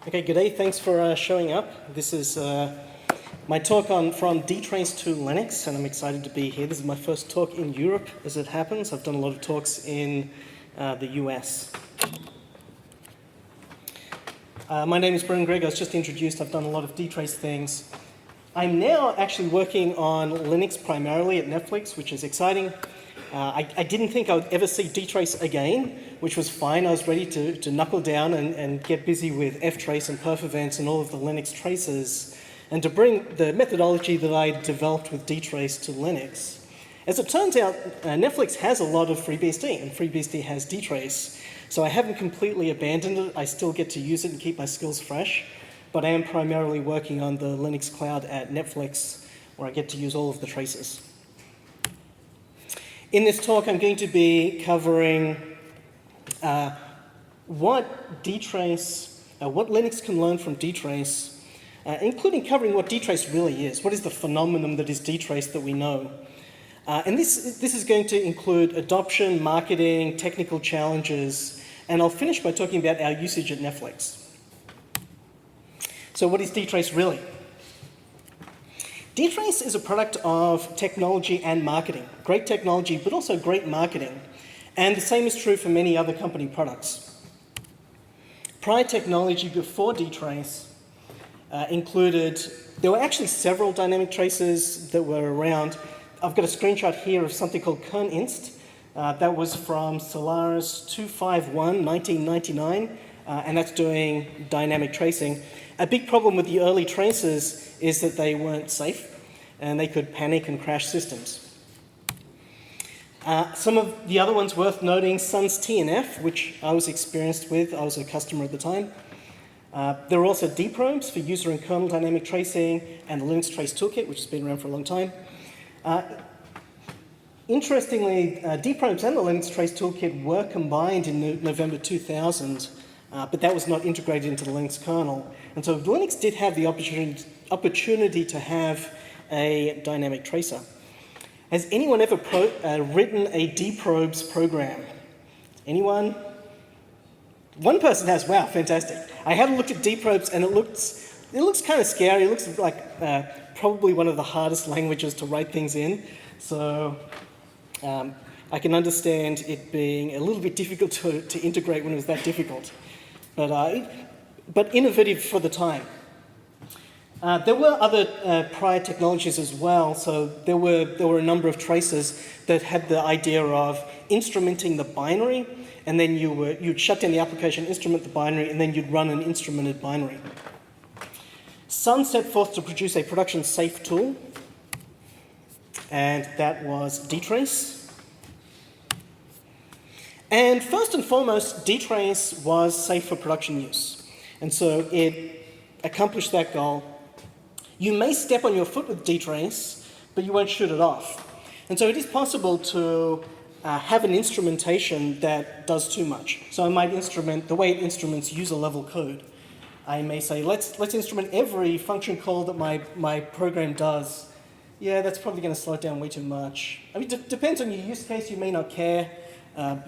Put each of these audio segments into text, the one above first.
Okay, good day. Thanks for showing up. This is my talk from DTrace to Linux, and I'm excited to be here. This is my first talk in Europe, as it happens. I've done a lot of talks in the US. My name is Gregg. I was just introduced. I've done a lot of DTrace things. I'm now actually working on Linux primarily at Netflix, which is exciting. I didn't think I would ever see DTrace again, which was fine. I was ready to knuckle down and get busy with ftrace and perf events and all of the Linux traces, and to bring the methodology that I developed with DTrace to Linux. As it turns out, Netflix has a lot of FreeBSD, and FreeBSD has DTrace, so I haven't completely abandoned it. I still get to use it and keep my skills fresh, but I am primarily working on the Linux cloud at Netflix, where I get to use all of the traces. In this talk, I'm going to be covering what Linux can learn from DTrace, including covering what DTrace really is. What is the phenomenon that is DTrace that we know? And this is going to include adoption, marketing, technical challenges, and I'll finish by talking about our usage at Netflix. So what is DTrace really? DTrace is a product of technology and marketing. Great technology, but also great marketing. And the same is true for many other company products. Prior technology before DTrace included, there were actually several dynamic traces that were around. I've got a screenshot here of something called kerninst. That was from Solaris 251, 1999, and that's doing dynamic tracing. A big problem with the early traces is that they weren't safe, and they could panic and crash systems. Some of the other ones worth noting, Sun's TNF, which I was experienced with. I was a customer at the time. There are also DProbes for user and kernel dynamic tracing, and the Linux Trace Toolkit, which has been around for a long time. Interestingly, DProbes and the Linux Trace Toolkit were combined in November 2000, but that was not integrated into the Linux kernel. And so Linux did have the opportunity to have a dynamic tracer. Has anyone ever written a DProbes program? Anyone? One person has. Wow, fantastic. I had a look at DProbes, and it looks kind of scary. It looks like probably one of the hardest languages to write things in. So I can understand it being a little bit difficult to integrate when it was that difficult. But innovative for the time. There were other prior technologies as well. So there were a number of traces that had the idea of instrumenting the binary, and then you'd shut down the application, instrument the binary, and then you'd run an instrumented binary. Sun set forth to produce a production-safe tool, and that was DTrace. And first and foremost, DTrace was safe for production use. And so it accomplished that goal. You may step on your foot with DTrace, but you won't shoot it off. And so it is possible to have an instrumentation that does too much. So I might instrument, the way it instruments user-level code. I may say, let's instrument every function call that my program does. Yeah, that's probably going to slow it down way too much. I mean, it depends on your use case. You may not care.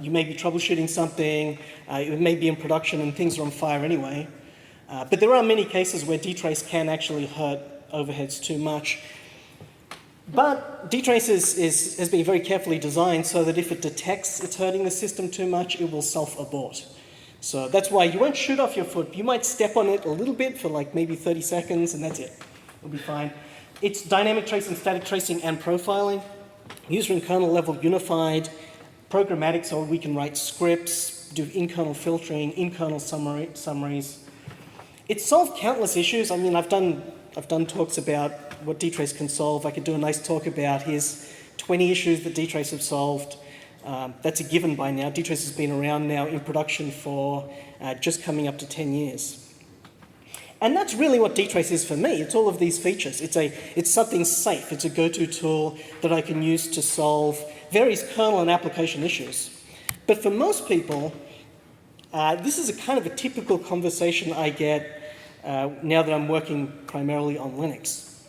You may be troubleshooting something. It may be in production and things are on fire anyway. But there are many cases where DTrace can actually hurt overheads too much. But DTrace has been very carefully designed so that if it detects it's hurting the system too much, it will self-abort. So that's why you won't shoot off your foot. You might step on it a little bit for like maybe 30 seconds, and that's it. It'll be fine. It's dynamic tracing, static tracing, and profiling. User and kernel level unified. Programmatic, so we can write scripts, do in-kernel filtering, in-kernel summaries. It solved countless issues. I mean, I've done talks about what DTrace can solve. I could do a nice talk about here's 20 issues that DTrace have solved. That's a given by now. DTrace has been around now in production for just coming up to 10 years. And that's really what DTrace is for me. It's all of these features. It's something safe. It's a go-to tool that I can use to solve various kernel and application issues. But for most people, this is a kind of a typical conversation I get now that I'm working primarily on Linux.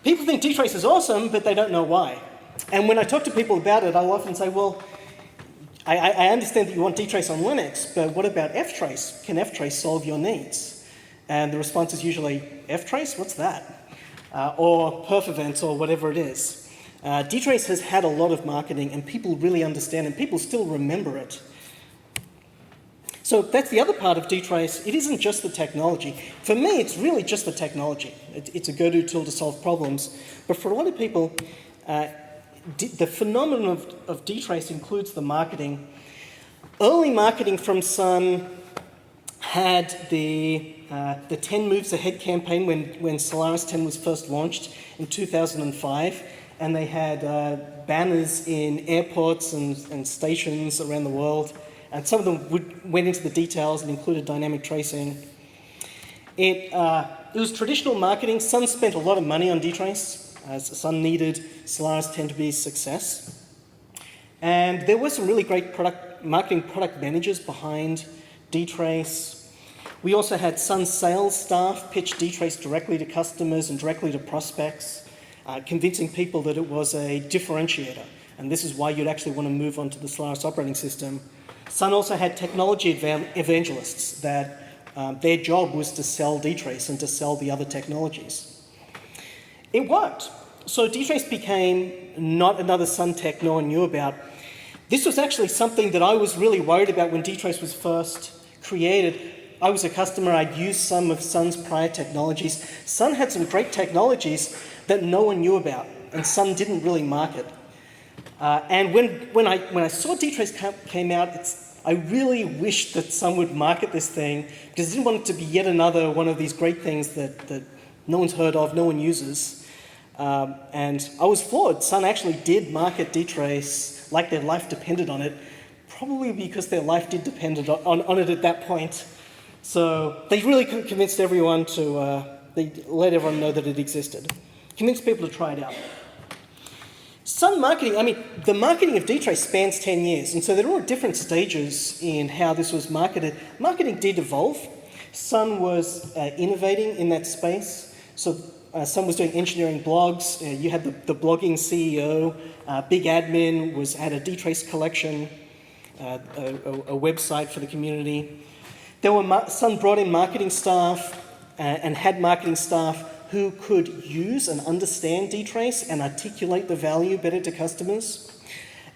People think DTrace is awesome, but they don't know why. And when I talk to people about it, I'll often say, well, I understand that you want DTrace on Linux, but what about ftrace? Can ftrace solve your needs? And the response is usually, ftrace? What's that? Or perf events, or whatever it is. DTrace has had a lot of marketing, and people really understand, and people still remember it. So that's the other part of DTrace. It isn't just the technology. For me, it's really just the technology. It's a go-to tool to solve problems. But for a lot of people, the phenomenon of DTrace includes the marketing. Early marketing from Sun had the 10 Moves Ahead campaign when Solaris 10 was first launched in 2005, and they had banners in airports and stations around the world, and some of them went into the details and included dynamic tracing. It was traditional marketing. Sun spent a lot of money on DTrace. Sun needed Solaris 10 to be a success. And there were some really great marketing product managers behind DTrace. We also had Sun sales staff pitch DTrace directly to customers and directly to prospects, convincing people that it was a differentiator. And this is why you'd actually want to move on to the Solaris operating system. Sun also had technology evangelists that their job was to sell DTrace and to sell the other technologies. It worked. So DTrace became not another Sun tech no one knew about. This was actually something that I was really worried about when DTrace was first created. I was a customer. I'd used some of Sun's prior technologies. Sun had some great technologies that no one knew about, and Sun didn't really market. And when I saw DTrace came out, I really wished that Sun would market this thing, because I didn't want it to be yet another one of these great things that no one's heard of, no one uses. And I was floored. Sun actually did market DTrace like their life depended on it, probably because their life did depend on it at that point. So they really convinced everyone they let everyone know that it existed. Convinced people to try it out. Sun marketing, the marketing of DTrace spans 10 years, and so there are all different stages in how this was marketed. Marketing did evolve. Sun was innovating in that space. So Sun was doing engineering blogs. You had the blogging CEO. Big Admin had a DTrace collection, a website for the community. Sun brought in marketing staff and had marketing staff who could use and understand DTrace and articulate the value better to customers.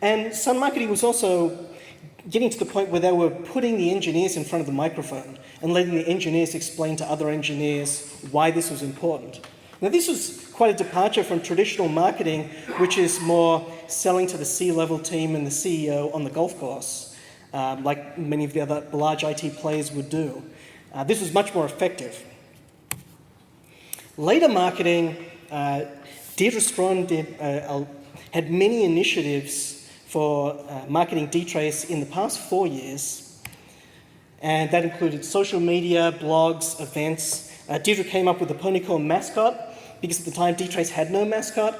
And Sun marketing was also getting to the point where they were putting the engineers in front of the microphone and letting the engineers explain to other engineers why this was important. Now, this was quite a departure from traditional marketing, which is more selling to the C-level team and the CEO on the golf course, like many of the other large IT players would do. This was much more effective. Later marketing, Deirdre Strawn had many initiatives for marketing DTrace in the past 4 years, and that included social media, blogs, events. Deirdre came up with the Ponycorn mascot, because at the time DTrace had no mascot,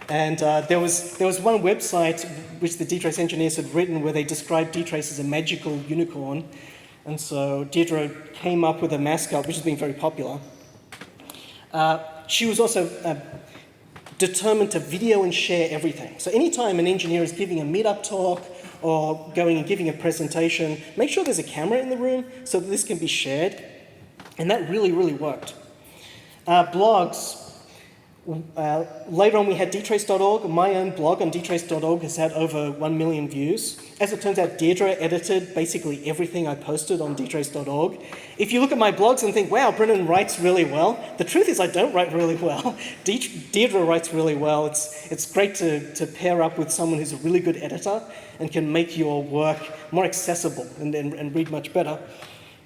and there was one website which the DTrace engineers had written where they described DTrace as a magical unicorn, and so Deirdre came up with a mascot which has been very popular. She was also determined to video and share everything. So anytime an engineer is giving a meetup talk or going and giving a presentation, make sure there's a camera in the room so that this can be shared. And that really, really worked. Blogs. Later on we had dtrace.org. My own blog on dtrace.org has had over 1 million views. As it turns out, Deirdre edited basically everything I posted on dtrace.org. If you look at my blogs and think, wow, Brennan writes really well, the truth is I don't write really well. Deirdre writes really well. It's great to pair up with someone who's a really good editor and can make your work more accessible and read much better.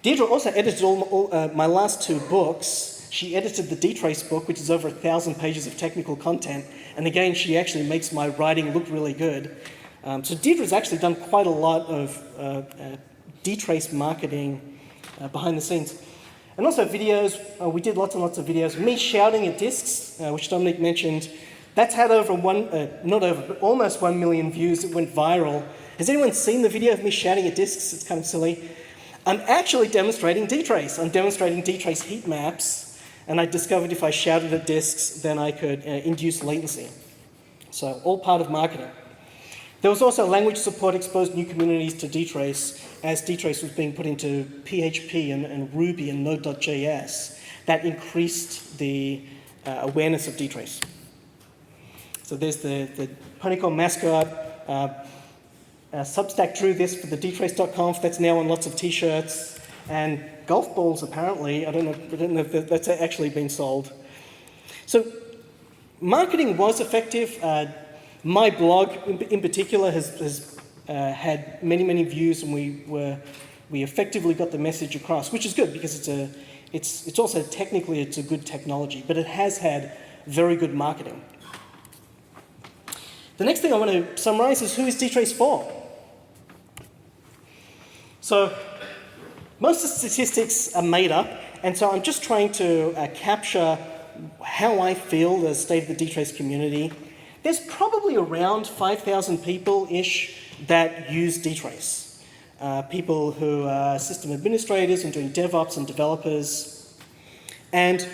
Deirdre also edited all my last 2 books. She edited the DTrace book, which is over 1,000 pages of technical content. And again, she actually makes my writing look really good. So Deirdre's actually done quite a lot of DTrace marketing behind the scenes. And also videos. We did lots and lots of videos. Me shouting at disks, which Dominic mentioned. That's had almost 1 million views. It went viral. Has anyone seen the video of me shouting at disks? It's kind of silly. I'm actually demonstrating DTrace. I'm demonstrating DTrace heat maps. And I discovered if I shouted at disks, then I could induce latency. So all part of marketing. There was also language support exposed new communities to DTrace as DTrace was being put into PHP and Ruby and Node.js. That increased the awareness of DTrace. So there's the Ponycorn mascot. Substack drew this for the dtrace.conf. That's now on lots of t-shirts. And golf balls, apparently. I don't know if that's actually been sold. So marketing was effective. My blog, in particular, has had many views, and we effectively got the message across, which is good because it's also technically it's a good technology, but it has had very good marketing. The next thing I want to summarize is who is DTrace for? So most of the statistics are made up, and so I'm just trying to capture how I feel the state of the DTrace community. There's probably around 5,000 people-ish that use DTrace. People who are system administrators and doing DevOps and developers. But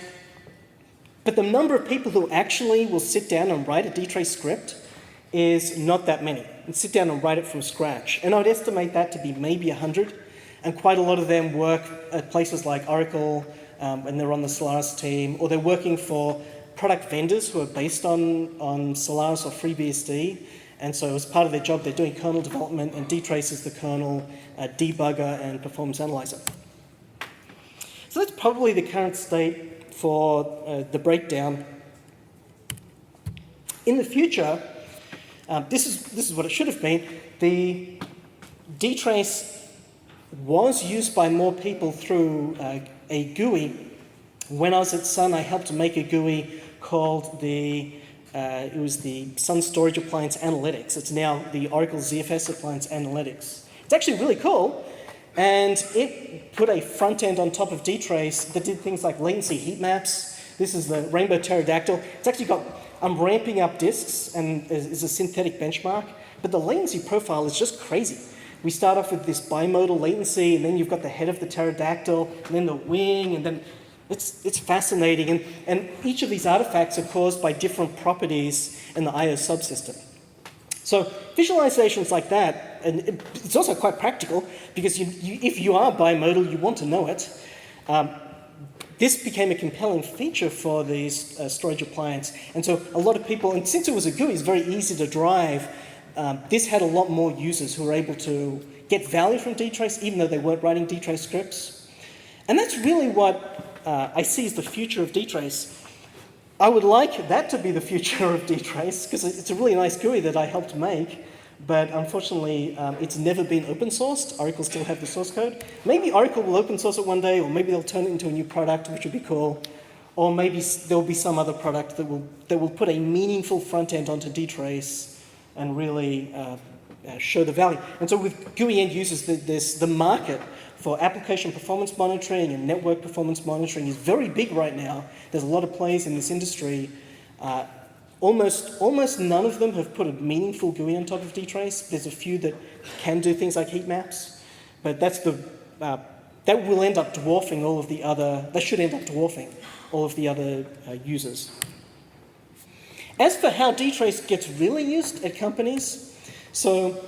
the number of people who actually will sit down and write a DTrace script is not that many, and sit down and write it from scratch. And I'd estimate that to be maybe 100, and quite a lot of them work at places like Oracle, and they're on the Solaris team, or they're working for product vendors who are based on Solaris or FreeBSD, and so as part of their job they're doing kernel development, and DTrace is the kernel debugger and performance analyzer. So that's probably the current state for the breakdown. In the future, this is what it should have been. The DTrace was used by more people through a GUI. When I was at Sun, I helped to make a GUI called it was the Sun Storage Appliance Analytics. It's now the Oracle ZFS Appliance Analytics. It's actually really cool, and it put a front end on top of DTrace that did things like latency heat maps. This is the Rainbow Pterodactyl. It's actually got, I'm ramping up disks and is a synthetic benchmark, but the latency profile is just crazy. We start off with this bimodal latency, and then you've got the head of the pterodactyl, and then the wing, and then it's fascinating. And each of these artifacts are caused by different properties in the I/O subsystem. So visualizations like that, and it's also quite practical, because if you are bimodal, you want to know it. This became a compelling feature for these storage appliance. And so a lot of people, and since it was a GUI, it's very easy to drive. This had a lot more users who were able to get value from DTrace, even though they weren't writing DTrace scripts. And that's really what I see as the future of DTrace. I would like that to be the future of DTrace, because it's a really nice GUI that I helped make, but unfortunately it's never been open sourced. Oracle still have the source code. Maybe Oracle will open source it one day, or maybe they'll turn it into a new product, which would be cool. Or maybe there'll be some other product that will put a meaningful front end onto DTrace and really show the value. And so with GUI end users, the market for application performance monitoring and network performance monitoring is very big right now. There's a lot of players in this industry. Almost none of them have put a meaningful GUI on top of DTrace. There's a few that can do things like heat maps, but that will end up dwarfing all of the other, that should end up dwarfing all of the other users. As for how DTrace gets really used at companies, so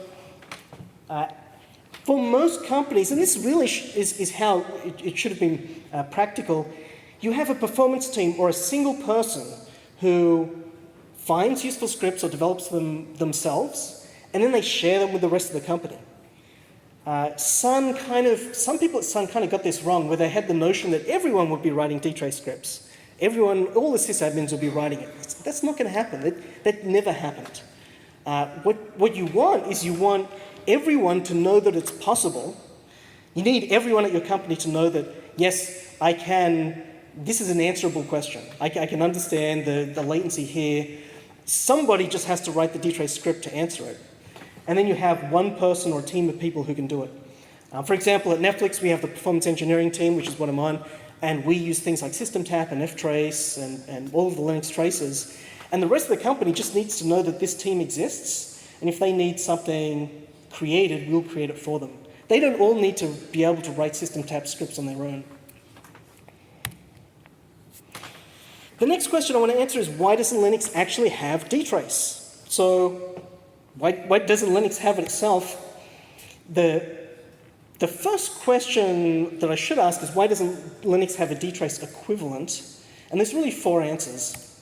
for most companies, and this really is how it should have been practical, you have a performance team or a single person who finds useful scripts or develops them themselves, and then they share them with the rest of the company. Some people at Sun kind of got this wrong, where they had the notion that everyone would be writing DTrace scripts. All the sysadmins will be writing it. That's not going to happen. That never happened. What you want is you want everyone to know that it's possible. You need everyone at your company to know that, yes, I can, this is an answerable question. I can understand the latency here. Somebody just has to write the DTrace script to answer it. And then you have one person or a team of people who can do it. For example, at Netflix, we have the performance engineering team, which is what I'm on, and we use things like SystemTap and ftrace and all of the Linux traces. And the rest of the company just needs to know that this team exists, and if they need something created, we'll create it for them. They don't all need to be able to write SystemTap scripts on their own. The next question I want to answer is, why doesn't Linux actually have DTrace? So Why doesn't Linux have it itself? The first question that I should ask is, why doesn't Linux have a DTrace equivalent? And there's really 4 answers.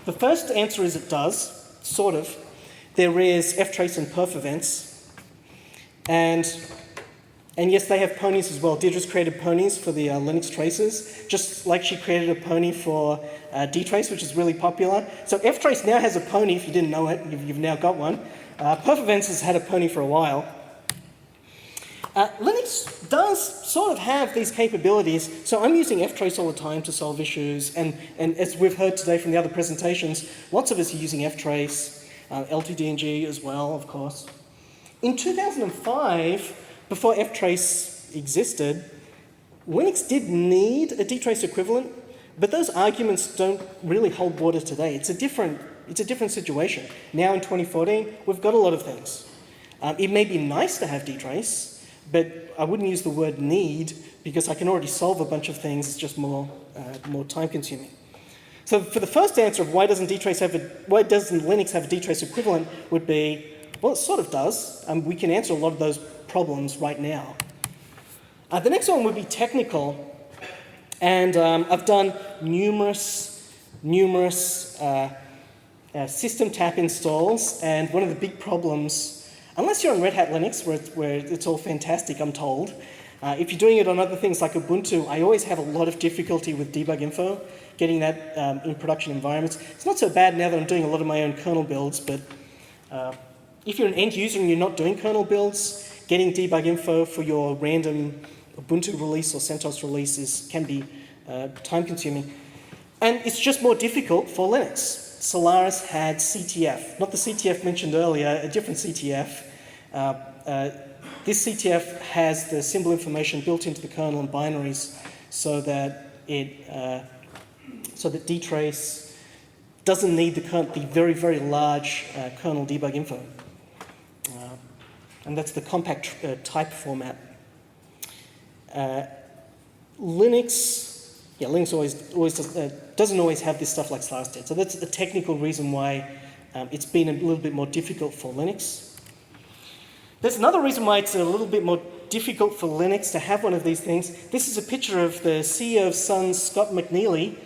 The first answer is it does, sort of. There is ftrace and perf events. And yes, they have ponies as well. Deirdre's created ponies for the Linux traces, just like she created a pony for DTrace, which is really popular. So ftrace now has a pony, if you didn't know it, you've now got one. Perf events has had a pony for a while. Linux does sort of have these capabilities, so I'm using ftrace all the time to solve issues, and as we've heard today from the other presentations, lots of us are using ftrace, LTTng as well, of course. In 2005, before ftrace existed, Linux did need a DTrace equivalent, but those arguments don't really hold water today. It's a different situation. Now in 2014, we've got a lot of things. It may be nice to have DTrace, but I wouldn't use the word need because I can already solve a bunch of things. It's just more time consuming. So for the first answer of why doesn't Linux have a DTrace equivalent would be, well, it sort of does. We can answer a lot of those problems right now. The next one would be technical, and I've done numerous SystemTap installs, and one of the big problems, unless you're on Red Hat Linux, where it's all fantastic, I'm told. If you're doing it on other things like Ubuntu, I always have a lot of difficulty with debug info, getting that in production environments. It's not so bad now that I'm doing a lot of my own kernel builds, but if you're an end user and you're not doing kernel builds, getting debug info for your random Ubuntu release or CentOS releases can be time consuming. And it's just more difficult for Linux. Solaris had CTF, not the CTF mentioned earlier, a different CTF. This CTF has the symbol information built into the kernel and binaries so that DTrace doesn't need the very, very large kernel debug info. And that's the compact type format. Linux doesn't always have this stuff like Solaris did. So that's a technical reason why it's been a little bit more difficult for Linux. There's another reason why it's a little bit more difficult for Linux to have one of these things. This is a picture of the CEO of Sun, Scott McNealy.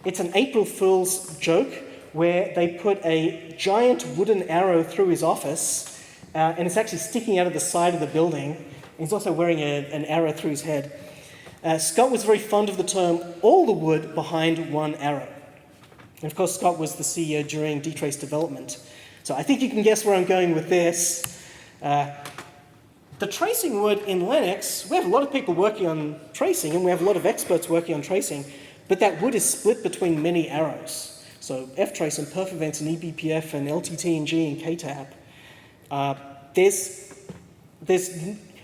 It's an April Fool's joke where they put a giant wooden arrow through his office, and it's actually sticking out of the side of the building. He's also wearing an arrow through his head. Scott was very fond of the term, all the wood behind one arrow. And of course, Scott was the CEO during DTrace development. So I think you can guess where I'm going with this. The tracing wood in Linux, we have a lot of people working on tracing, and we have a lot of experts working on tracing, but that wood is split between many arrows. So ftrace and perf events and eBPF and LTTng and ktap.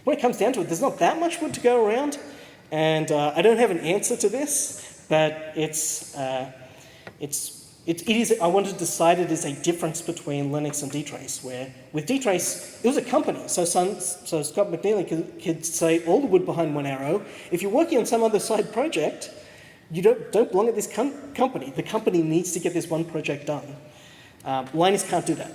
When it comes down to it, there's not that much wood to go around. And I don't have an answer to this, but I want to decide it as a difference between Linux and DTrace, where with DTrace, it was a company. So Scott McNealy could say all the wood behind one arrow. If you're working on some other side project, you don't belong at this company. The company needs to get this one project done. Linus can't do that.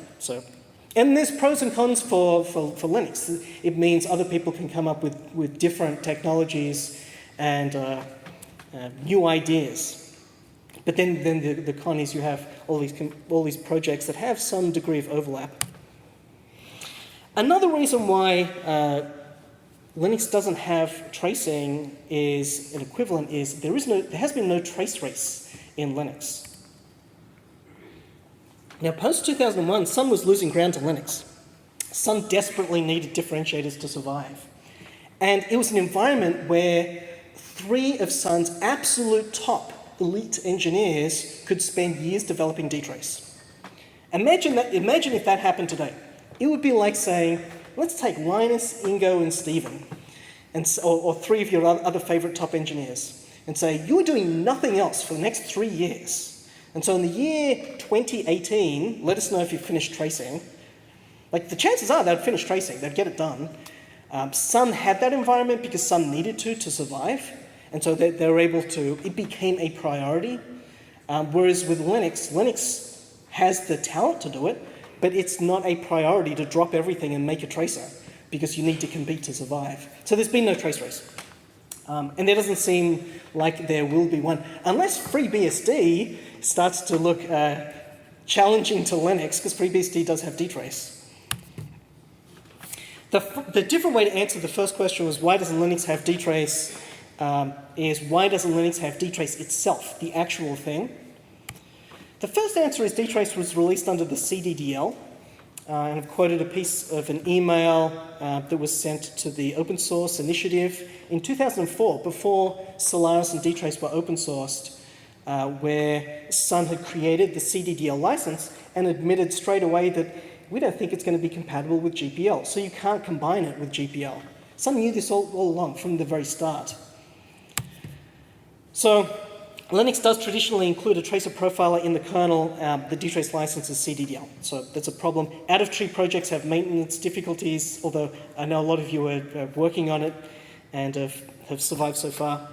And there's pros and cons for Linux. It means other people can come up with different technologies and new ideas. But then the con is you have all these projects that have some degree of overlap. Another reason why Linux doesn't have tracing is an equivalent is there has been no trace race in Linux. Now, post-2001, Sun was losing ground to Linux. Sun desperately needed differentiators to survive. And it was an environment where 3 of Sun's absolute top elite engineers could spend years developing DTrace. Imagine if that happened today. It would be like saying, let's take Linus, Ingo, and Stephen, or 3 of your other favorite top engineers, and say, you're doing nothing else for the next 3 years. And so in the year 2018, let us know if you've finished tracing. Like, the chances are they'd finish tracing, they'd get it done. Sun had that environment because Sun needed to survive, and so they were able to, it became a priority. Whereas with Linux has the talent to do it, but it's not a priority to drop everything and make a tracer, because you need to compete to survive. So there's been no trace race. And there doesn't seem like there will be one, unless FreeBSD starts to look challenging to Linux, because FreeBSD does have DTrace. The different way to answer the first question was why doesn't Linux have DTrace, is why doesn't Linux have DTrace itself, the actual thing? The first answer is DTrace was released under the CDDL, and I've quoted a piece of an email that was sent to the open source initiative in 2004, before Solaris and DTrace were open sourced, where Sun had created the CDDL license and admitted straight away that we don't think it's going to be compatible with GPL, so you can't combine it with GPL. Sun knew this all along from the very start. So Linux does traditionally include a tracer profiler in the kernel. The DTrace license is CDDL, so that's a problem. Out-of-tree projects have maintenance difficulties, although I know a lot of you are working on it and have survived so far.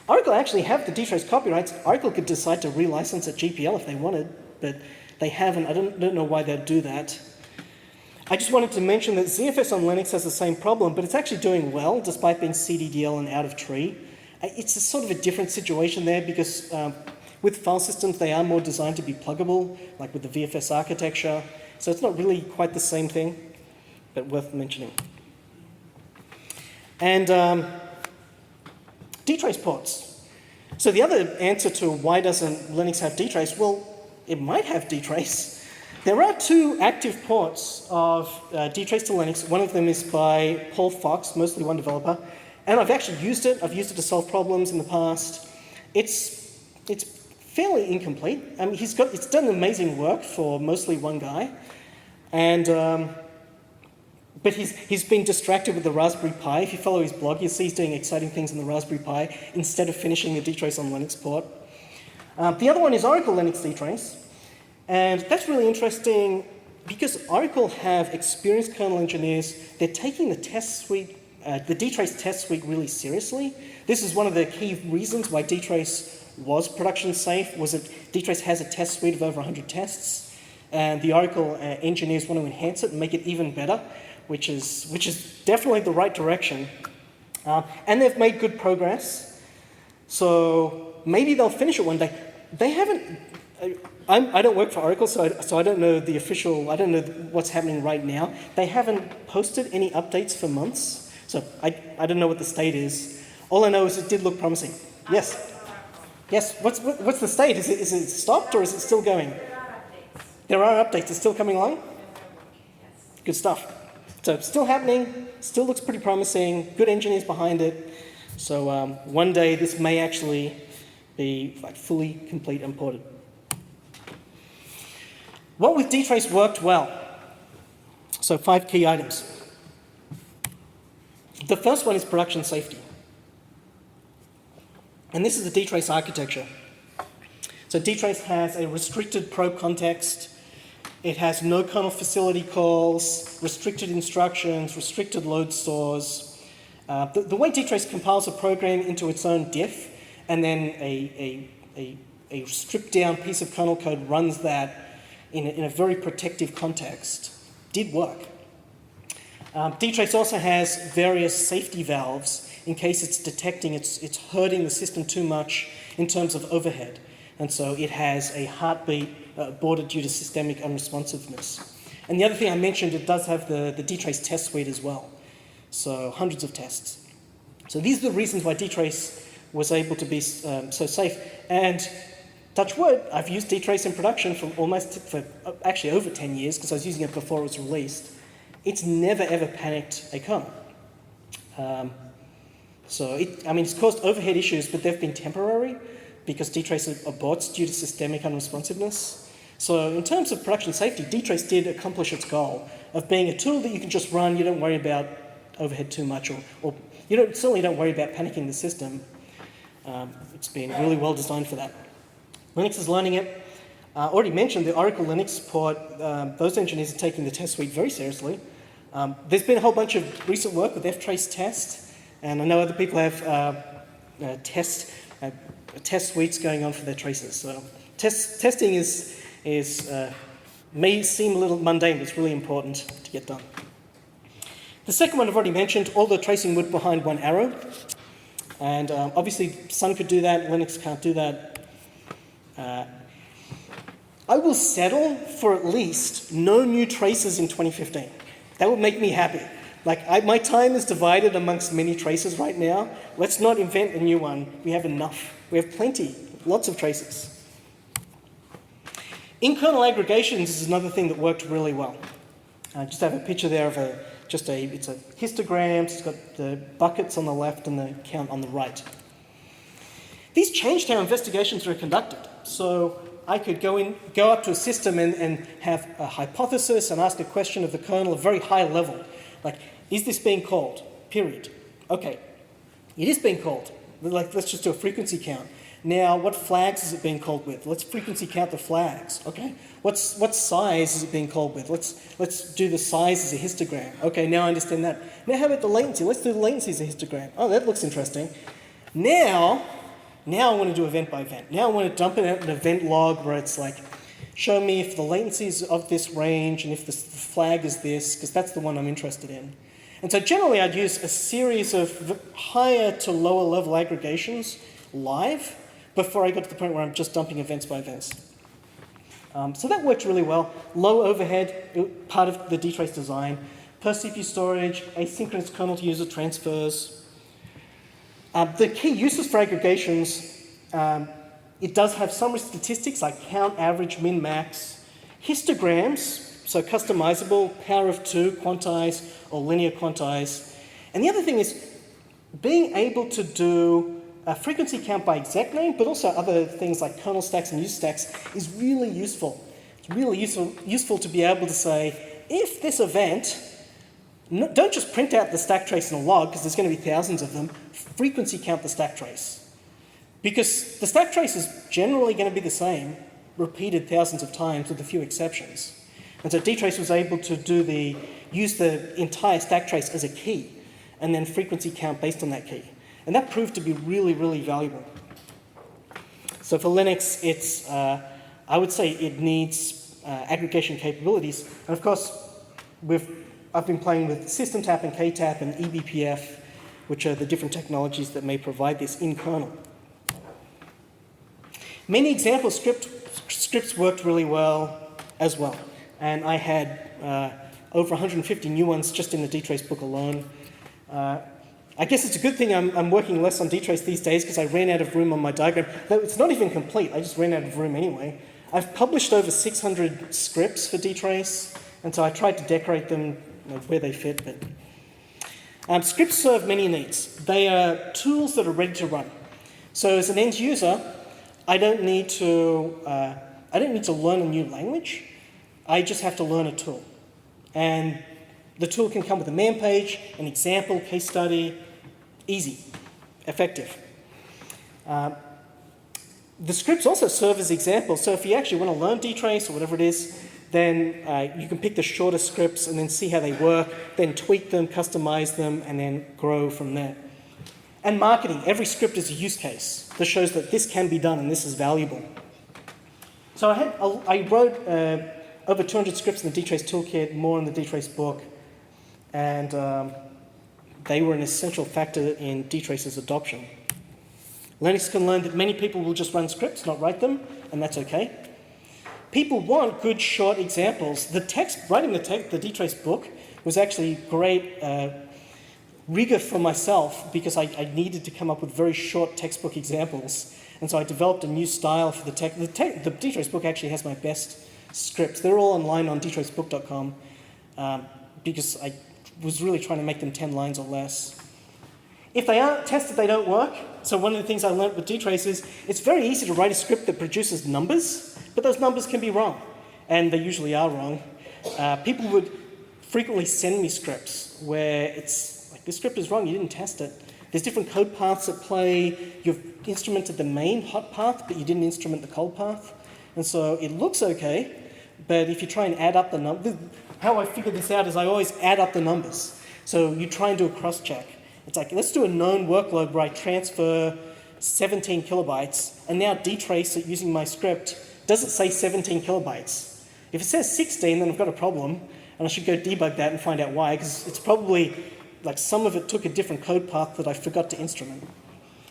Oracle actually have the DTrace copyrights. Oracle could decide to relicense at GPL if they wanted, but they haven't. I don't know why they'd do that. I just wanted to mention that ZFS on Linux has the same problem, but it's actually doing well despite being CDDL and out-of-tree. It's a sort of a different situation there because with file systems, they are more designed to be pluggable, like with the VFS architecture. So it's not really quite the same thing, but worth mentioning. And DTrace ports. So the other answer to why doesn't Linux have DTrace, well, it might have DTrace. There are two active ports of DTrace to Linux. One of them is by Paul Fox, mostly one developer. And I've actually used it. I've used it to solve problems in the past. It's fairly incomplete. I mean, it's done amazing work for mostly one guy. And, but he's been distracted with the Raspberry Pi. If you follow his blog, you'll see he's doing exciting things in the Raspberry Pi instead of finishing the DTrace on Linux port. The other one is Oracle Linux DTrace. And that's really interesting because Oracle have experienced kernel engineers. They're taking the test suite, the DTrace test suite really seriously. This is one of the key reasons why DTrace was production safe, was that DTrace has a test suite of over 100 tests. And the Oracle engineers want to enhance it and make it even better, which is definitely the right direction. And they've made good progress. So maybe they'll finish it one day. They haven't. I don't work for Oracle, so I don't know the official. I don't know what's happening right now. They haven't posted any updates for months, so I don't know what the state is. All I know is it did look promising. Yes. Yes. What's the state? Is it stopped or is it still going? There are updates. It's still coming along. Good stuff. So it's still happening. Still looks pretty promising. Good engineers behind it. So one day this may actually be like fully complete and ported. What with DTrace worked well? So 5 key items. The first one is production safety. And this is the DTrace architecture. So DTrace has a restricted probe context. It has no kernel facility calls, restricted instructions, restricted load stores. The way DTrace compiles a program into its own diff, and then a stripped down piece of kernel code runs that in a very protective context, did work. DTrace also has various safety valves in case it's detecting it's hurting the system too much in terms of overhead. And so it has a heartbeat aborted due to systemic unresponsiveness. And the other thing I mentioned, it does have the DTrace test suite as well. So hundreds of tests. So these are the reasons why DTrace was able to be so safe. And touch wood, I've used DTrace in production for actually over 10 years because I was using it before it was released. It's never ever panicked a kernel. It's caused overhead issues, but they've been temporary because DTrace aborts due to systemic unresponsiveness. So in terms of production safety, DTrace did accomplish its goal of being a tool that you can just run, you don't worry about overhead too much, or you certainly don't worry about panicking the system. It's been really well designed for that. Linux is learning it. Already mentioned the Oracle Linux port. Those engineers are taking the test suite very seriously. There's been a whole bunch of recent work with ftrace test, and I know other people have test suites going on for their traces. So testing is may seem a little mundane, but it's really important to get done. The second one I've already mentioned, all the tracing would behind one arrow. And obviously, Sun could do that, Linux can't do that. I will settle for at least no new traces in 2015. That would make me happy. Like, my time is divided amongst many traces right now. Let's not invent a new one. We have enough. We have plenty, lots of traces. In-Kernel Aggregations is another thing that worked really well. I just have a picture there of it's a histogram. So it's got the buckets on the left and the count on the right. These changed how investigations were conducted. So I could go up to a system and have a hypothesis and ask a question of the kernel at a very high level. Like, is this being called? Period. Okay, it is being called. Like, let's just do a frequency count. Now, what flags is it being called with? Let's frequency count the flags. Okay, what size is it being called with? Let's do the size as a histogram. Okay, now I understand that. Now, how about the latency? Let's do the latency as a histogram. Oh, that looks interesting. Now I want to do event by event. Now I want to dump in an event log where it's like, show me if the latency is of this range and if the flag is this, because that's the one I'm interested in. And so generally I'd use a series of higher to lower level aggregations live before I got to the point where I'm just dumping events by events. So that worked really well. Low overhead, part of the DTrace design. Per CPU storage, asynchronous kernel to user transfers. The key uses for aggregations, it does have summary statistics like count, average, min, max. Histograms, so customizable, power of 2, quantize, or linear quantize. And the other thing is being able to do a frequency count by exec name, but also other things like kernel stacks and user stacks is really useful. It's really useful to be able to say, if this event, don't just print out the stack trace in a log, because there's going to be thousands of them, frequency count the stack trace. Because the stack trace is generally going to be the same, repeated thousands of times with a few exceptions. And so DTrace was able to use the entire stack trace as a key, and then frequency count based on that key. And that proved to be really, really valuable. So for Linux, I would say it needs aggregation capabilities. And of course, I've been playing with SystemTap and ktap and eBPF, which are the different technologies that may provide this in kernel. Many example scripts worked really well as well. And I had over 150 new ones just in the DTrace book alone. I guess it's a good thing I'm working less on DTrace these days because I ran out of room on my diagram. Though it's not even complete, I just ran out of room anyway. I've published over 600 scripts for DTrace, and so I tried to decorate them where they fit. But scripts serve many needs. They are tools that are ready to run. So as an end user, I don't need to learn a new language. I just have to learn a tool. And the tool can come with a man page, an example, case study, easy, effective. The scripts also serve as examples. So if you actually want to learn DTrace or whatever it is, then you can pick the shortest scripts and then see how they work, then tweak them, customize them, and then grow from there. And marketing. Every script is a use case that shows that this can be done and this is valuable. So I wrote over 200 scripts in the DTrace toolkit, more in the DTrace book, and they were an essential factor in DTrace's adoption. Linux can learn that many people will just run scripts, not write them, and that's okay. People want good short examples. Writing the DTrace book was actually great rigor for myself because I needed to come up with very short textbook examples. And so I developed a new style for the text. The DTrace book actually has my best scripts. They're all online on dtracebook.com because I was really trying to make them 10 lines or less. If they aren't tested, they don't work. So one of the things I learned with DTrace is it's very easy to write a script that produces numbers, but those numbers can be wrong, and they usually are wrong. People would frequently send me scripts where it's like, this script is wrong, you didn't test it. There's different code paths at play. You've instrumented the main hot path, but you didn't instrument the cold path. And so it looks okay, but if you try and add up the numbers, how I figure this out is I always add up the numbers. So you try and do a cross-check. It's like, let's do a known workload where I transfer 17 kilobytes, and now DTrace it using my script doesn't say 17 kilobytes. If it says 16, then I've got a problem, and I should go debug that and find out why, because it's probably like some of it took a different code path that I forgot to instrument.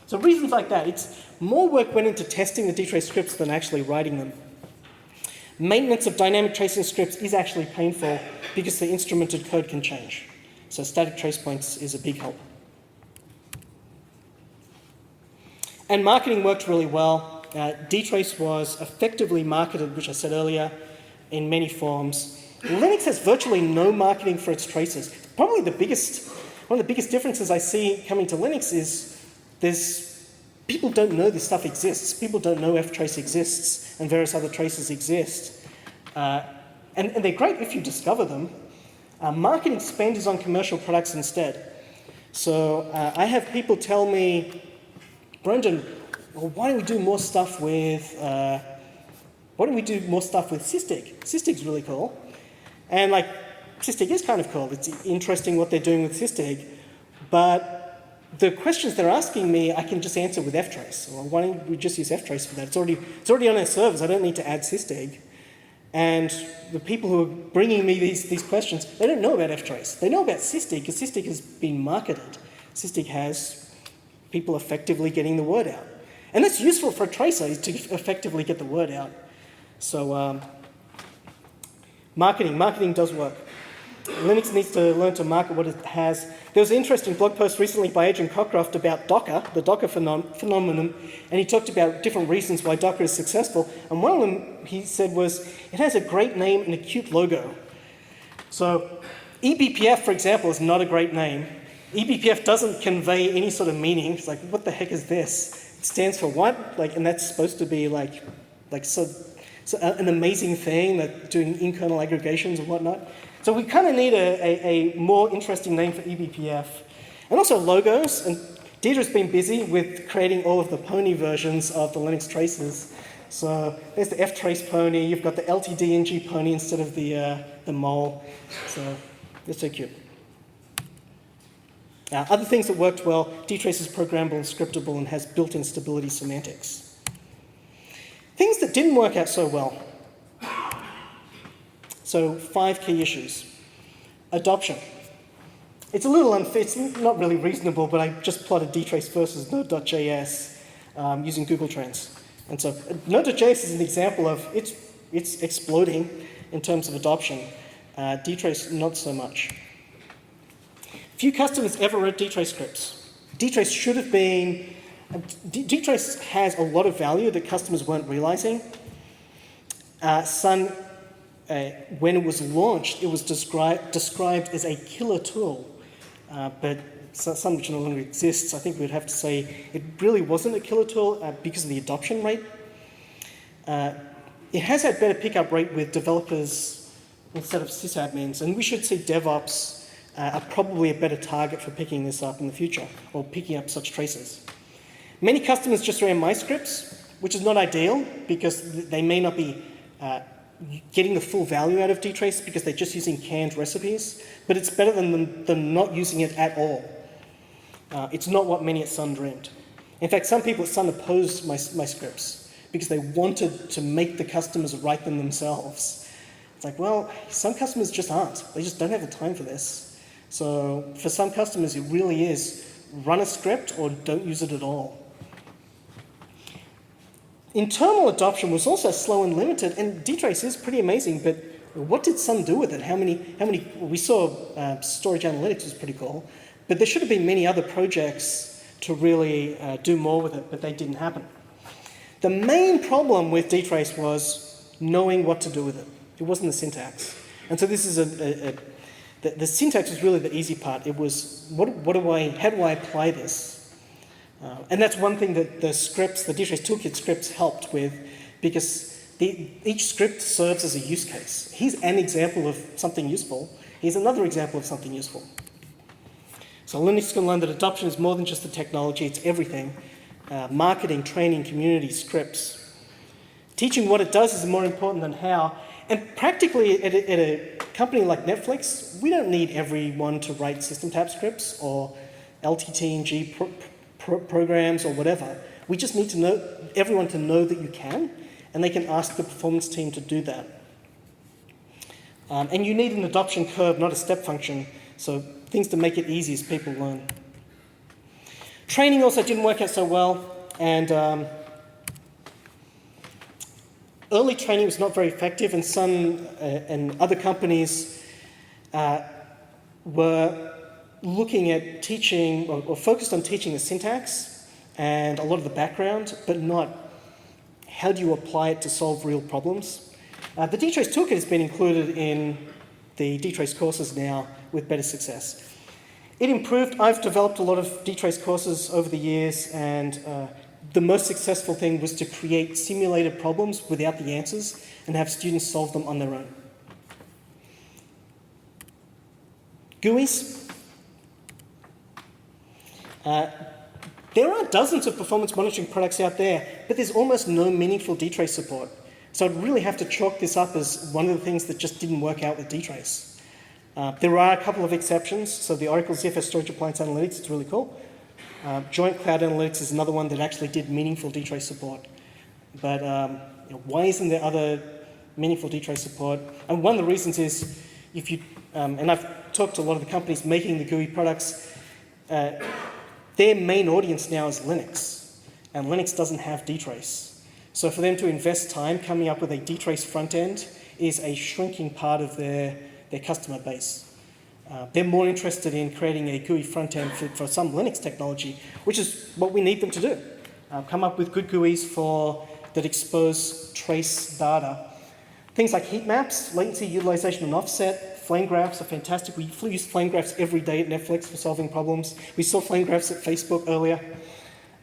So reasons like that, it's more work went into testing the DTrace scripts than actually writing them. Maintenance of dynamic tracing scripts is actually painful because the instrumented code can change. So static trace points is a big help. And marketing worked really well. DTrace was effectively marketed, which I said earlier, in many forms. Linux has virtually no marketing for its traces. Probably one of the biggest differences I see coming to Linux is people don't know this stuff exists. People don't know ftrace exists and various other traces exist. And they're great if you discover them. Marketing spend is on commercial products instead. So I have people tell me, Brendan, well, why don't we do more stuff with Sysdig? Sysdig's really cool. And like, Sysdig is kind of cool. It's interesting what they're doing with Sysdig. But the questions they're asking me, I can just answer with ftrace. Well, why don't we just use ftrace for that? It's already on our servers. I don't need to add Sysdig. And the people who are bringing me these questions, they don't know about ftrace. They know about Sysdig because Sysdig has been marketed. Sysdig has people effectively getting the word out. And that's useful for a tracer to effectively get the word out. So marketing does work. Linux needs to learn to market what it has. There was an interesting blog post recently by Adrian Cockcroft about Docker, the Docker phenomenon, and he talked about different reasons why Docker is successful. And one of them, he said, was it has a great name and a cute logo. So eBPF, for example, is not a great name. eBPF doesn't convey any sort of meaning. It's like, what the heck is this? It stands for what? Like, and that's supposed to be like so an amazing thing, that doing in-kernel aggregations and whatnot. So we kind of need a more interesting name for eBPF. And also logos. And Deirdre's been busy with creating all of the pony versions of the Linux traces. So there's the ftrace pony. You've got the LTTng pony instead of the mole. So it's so cute. Other things that worked well, DTrace is programmable and scriptable and has built-in stability semantics. Things that didn't work out so well. So 5 key issues. Adoption. It's a little unfair, it's not really reasonable, but I just plotted DTrace versus Node.js using Google Trends. And so Node.js is an example of it's exploding in terms of adoption. DTrace, not so much. Few customers ever wrote DTrace scripts. DTrace should have been, DTrace has a lot of value that customers weren't realizing. When it was launched, it was described as a killer tool, but Sun, which no longer exists, I think we'd have to say it really wasn't a killer tool because of the adoption rate. It has had better pickup rate with developers instead of sysadmins, and we should see DevOps are probably a better target for picking this up in the future, or picking up such traces. Many customers just ran my scripts, which is not ideal because they may not be getting the full value out of DTrace because they're just using canned recipes, but it's better than them not using it at all. It's not what many at Sun dreamed. In fact, some people at Sun opposed my scripts because they wanted to make the customers write them themselves. It's like, well, some customers just aren't. They just don't have the time for this. So for some customers, it really is run a script or don't use it at all. Internal adoption was also slow and limited, and DTrace is pretty amazing, but what did Sun do with it? How many, we saw storage analytics was pretty cool, but there should have been many other projects to really do more with it, but they didn't happen. The main problem with DTrace was knowing what to do with it. It wasn't the syntax. And so this is the syntax was really the easy part. It was, how do I apply this? And that's one thing that the scripts, the DTrace Toolkit scripts helped with, because each script serves as a use case. Here's an example of something useful. Here's another example of something useful. So Linux can learn that adoption is more than just the technology, it's everything. Marketing, training, community, scripts. Teaching what it does is more important than how. And practically at a company like Netflix, we don't need everyone to write SystemTap scripts or LTTng programs or whatever. We just need to know everyone to know that you can, and they can ask the performance team to do that. And you need an adoption curve, not a step function, so things to make it easy as people learn. Training also didn't work out so well, and early training was not very effective, and some and other companies were looking at teaching or focused on teaching the syntax and a lot of the background, but not how do you apply it to solve real problems. The DTrace toolkit has been included in the DTrace courses now with better success. It improved. I've developed a lot of DTrace courses over the years, and the most successful thing was to create simulated problems without the answers and have students solve them on their own. GUIs. There are dozens of performance monitoring products out there, but there's almost no meaningful DTrace support. So I'd really have to chalk this up as one of the things that just didn't work out with DTrace. There are a couple of exceptions. So the Oracle ZFS Storage Appliance Analytics is really cool. Joint Cloud Analytics is another one that actually did meaningful DTrace support. But why isn't there other meaningful DTrace support? And one of the reasons is, if you, and I've talked to a lot of the companies making the GUI products, their main audience now is Linux, and Linux doesn't have DTrace. So for them to invest time coming up with a DTrace front end is a shrinking part of their customer base. They're more interested in creating a GUI front end for some Linux technology, which is what we need them to do. Come up with good GUIs that expose trace data. Things like heat maps, latency, utilization, and offset. Flame graphs are fantastic. We use flame graphs every day at Netflix for solving problems. We saw flame graphs at Facebook earlier.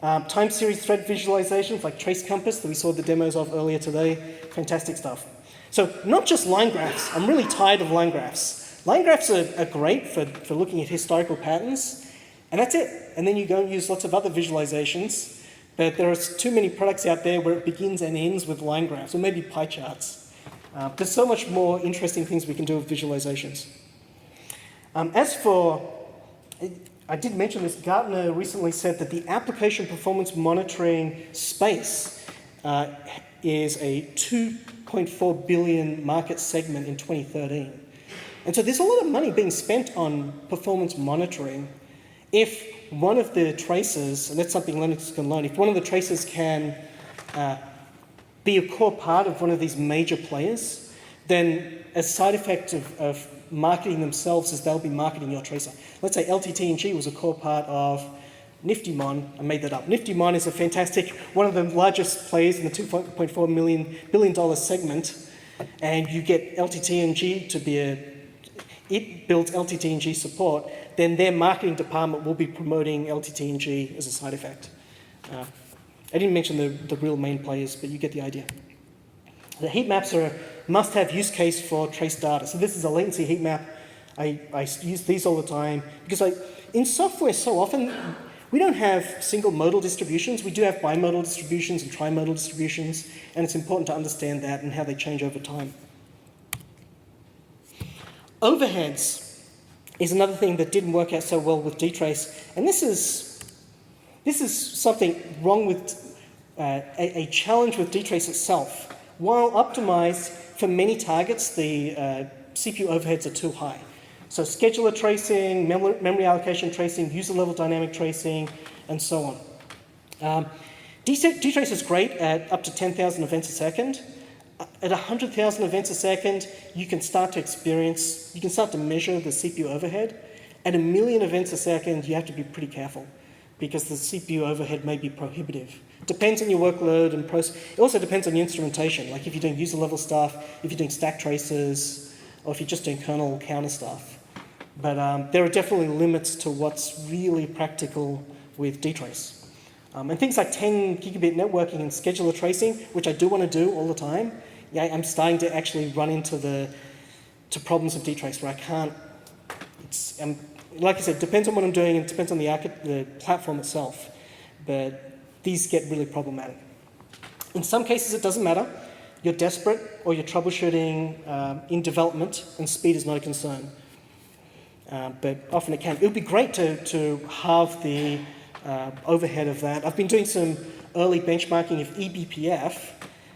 Time series thread visualizations like Trace Compass that we saw the demos of earlier today. Fantastic stuff. So not just line graphs. I'm really tired of line graphs. Line graphs are great for looking at historical patterns, and that's it. And then you go and use lots of other visualizations, but there are too many products out there where it begins and ends with line graphs, or maybe pie charts. There's so much more interesting things we can do with visualizations. As for, I did mention this, Gartner recently said that the application performance monitoring space is a $2.4 billion market segment in 2013. And so there's a lot of money being spent on performance monitoring. If one of the traces, and that's something Linux can learn, if one of the traces can be a core part of one of these major players, then a side effect of marketing themselves is they'll be marketing your tracer. Let's say LTTng was a core part of Nifty-Mon. I made that up. Nifty-Mon is a fantastic, one of the largest players in the $2.4 billion segment, and you get LTTng to be it builds LTTng support, then their marketing department will be promoting LTTng as a side effect. I didn't mention the real main players, but you get the idea. The heat maps are a must-have use case for trace data. So this is a latency heat map. I use these all the time because in software so often we don't have single modal distributions. We do have bimodal distributions and trimodal distributions, and it's important to understand that and how they change over time. Overheads is another thing that didn't work out so well with DTrace, and this is something wrong with a challenge with DTrace itself. While optimized for many targets, the CPU overheads are too high. So scheduler tracing, memory allocation tracing, user level dynamic tracing, and so on. DTrace is great at up to 10,000 events a second. At 100,000 events a second, you can start to measure the CPU overhead. At 1 million events a second, you have to be pretty careful because the CPU overhead may be prohibitive. Depends on your workload and process. It also depends on your instrumentation, like if you're doing user level stuff, if you're doing stack traces, or if you're just doing kernel counter stuff. But there are definitely limits to what's really practical with DTrace. And things like 10 gigabit networking and scheduler tracing, which I do want to do all the time, yeah, I'm starting to actually run into problems of DTrace where I can't. Like I said, it depends on what I'm doing and it depends on the platform itself. But these get really problematic. In some cases, it doesn't matter. You're desperate or you're troubleshooting in development and speed is not a concern. But often it can. It would be great to halve the overhead of that. I've been doing some early benchmarking of eBPF,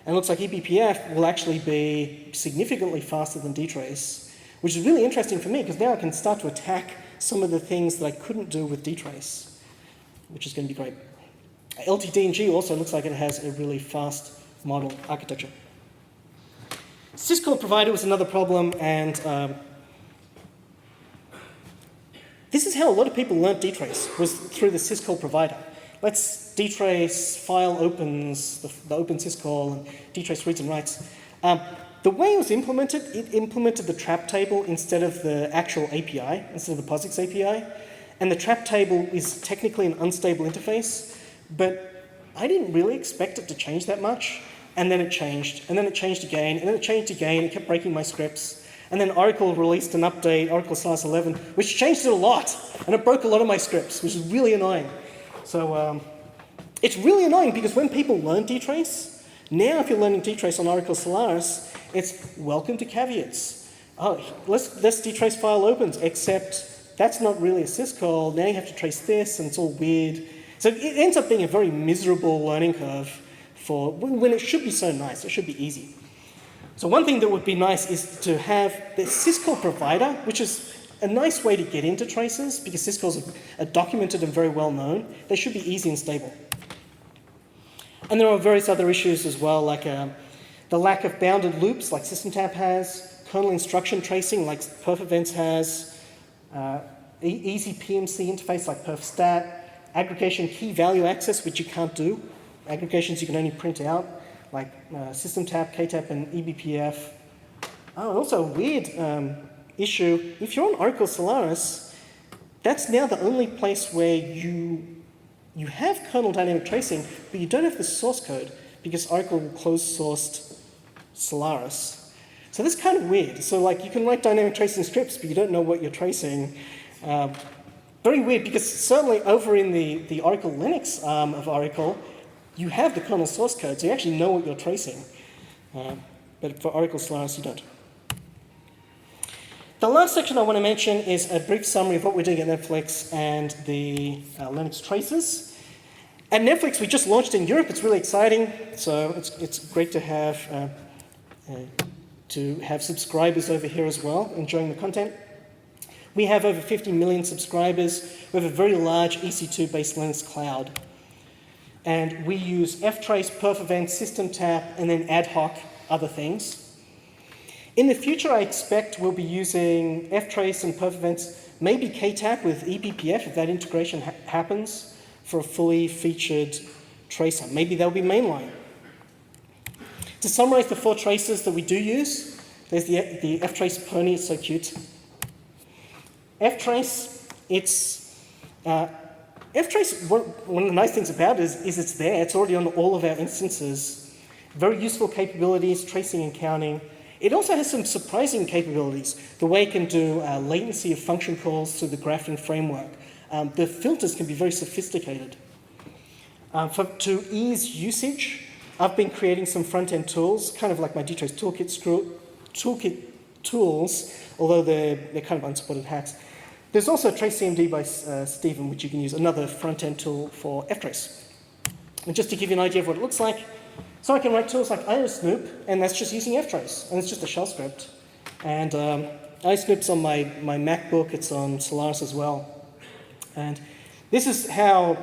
And it looks like eBPF will actually be significantly faster than DTrace, which is really interesting for me because now I can start to attack some of the things that I couldn't do with DTrace, which is going to be great. LTTng also looks like it has a really fast model architecture. Syscall Provider was another problem, and this is how a lot of people learned DTrace, was through the Syscall Provider. Let's DTrace file opens, the open syscall, and DTrace reads and writes. The way it was implemented, it implemented the trap table instead of the actual API, instead of the POSIX API. And the trap table is technically an unstable interface, but I didn't really expect it to change that much. And then it changed, and then it changed again, and then it changed again. It kept breaking my scripts. And then Oracle released an update, Oracle Solaris 11, which changed it a lot. And it broke a lot of my scripts, which is really annoying. So it's really annoying because when people learn DTrace, now if you're learning DTrace on Oracle Solaris, it's welcome to caveats. Oh, let's DTrace file opens, except that's not really a syscall. Now you have to trace this, and it's all weird. So it ends up being a very miserable learning curve for when it should be so nice. It should be easy. So one thing that would be nice is to have the Syscall Provider, which is a nice way to get into traces because syscalls are documented and very well known. They should be easy and stable. And there are various other issues as well, like the lack of bounded loops like SystemTap has, kernel instruction tracing like perf events has, easy PMC interface like perfstat, aggregation key value access, which you can't do. Aggregations you can only print out, like SystemTap, ktap, and eBPF. Oh, and also a weird issue. If you're on Oracle Solaris, that's now the only place where you have kernel dynamic tracing, but you don't have the source code because Oracle closed-sourced Solaris. So that's kind of weird. So like you can write dynamic tracing scripts, but you don't know what you're tracing. Very weird because certainly over in the Oracle Linux arm of Oracle, you have the kernel source code, so you actually know what you're tracing. But for Oracle Solaris, you don't. The last section I want to mention is a brief summary of what we're doing at Netflix and the Linux traces. At Netflix, we just launched in Europe. It's really exciting. So it's great to have subscribers over here as well, enjoying the content. We have over 50 million subscribers. We have a very large EC2-based Linux cloud. And we use ftrace, perf events, SystemTap, and then ad hoc other things. In the future, I expect we'll be using ftrace and perf events, maybe ktap with eBPF if that integration happens for a fully featured tracer. Maybe that'll be mainline. To summarize the 4 traces that we do use, there's the ftrace pony, it's so cute. ftrace, ftrace, one of the nice things about it is it's there. It's already on all of our instances. Very useful capabilities, tracing and counting. It also has some surprising capabilities. The way it can do latency of function calls through the graphing framework. The filters can be very sophisticated. To ease usage, I've been creating some front-end tools, kind of like my DTrace toolkit tools, although they're kind of unsupported hacks. There's also TraceCMD by Stephen, which you can use, another front-end tool for ftrace. And just to give you an idea of what it looks like, so I can write tools like IOSnoop, and that's just using ftrace, and it's just a shell script. And IOSnoop's on my MacBook, it's on Solaris as well. And this is how,